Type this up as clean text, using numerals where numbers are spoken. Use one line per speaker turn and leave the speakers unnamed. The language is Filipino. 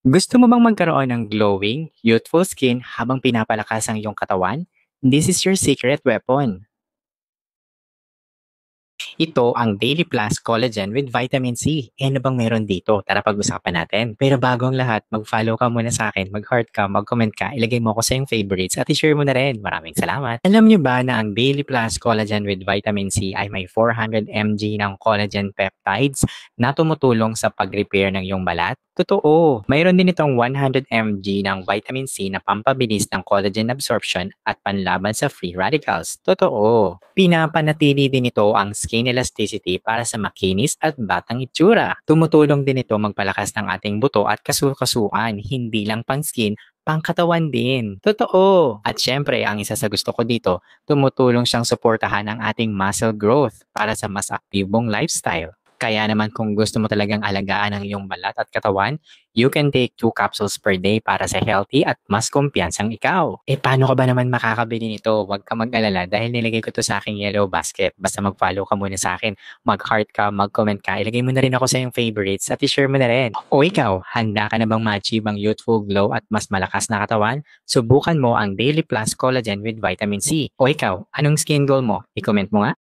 Gusto mo bang magkaroon ng glowing, youthful skin habang pinapalakas ang iyong katawan? This is your secret weapon. Ito ang Daily Plus Collagen with Vitamin C. Ano bang meron dito? Tara pag-usapan natin. Pero bago ang lahat, mag-follow ka muna sa akin, mag-heart ka, mag-comment ka, ilagay mo ako sa iyong favorites at i-share mo na rin. Maraming salamat. Alam niyo ba na ang Daily Plus Collagen with Vitamin C ay may 400 mg ng collagen peptides na tumutulong sa pag-repair ng iyong balat? Totoo. Mayroon din itong 100 mg ng vitamin C na pampabilis ng collagen absorption at panlaban sa free radicals. Totoo. Pinapanatili din ito ang skin elasticity para sa makinis at batang itsura. Tumutulong din ito magpalakas ng ating buto at kasukasuan, hindi lang pang skin, pangkatawan din. Totoo. At syempre, ang isa sa gusto ko dito, tumutulong siyang suportahan ang ating muscle growth para sa mas aktibong lifestyle. Kaya naman kung gusto mo talagang alagaan ang iyong balat at katawan, you can take 2 capsules per day para sa healthy at mas kumpiyansang ikaw. Eh paano ka ba naman makakabili nito? Huwag ka mag-alala dahil nilagay ko to sa aking yellow basket. Basta mag-follow ka muna sa akin, mag-heart ka, mag-comment ka, ilagay mo na rin ako sa iyong favorites at i-share mo na rin. O ikaw, handa ka na bang ma-achieve ang youthful glow at mas malakas na katawan? Subukan mo ang Daily Plus Collagen with Vitamin C. O ikaw, anong skin goal mo? I-comment mo nga.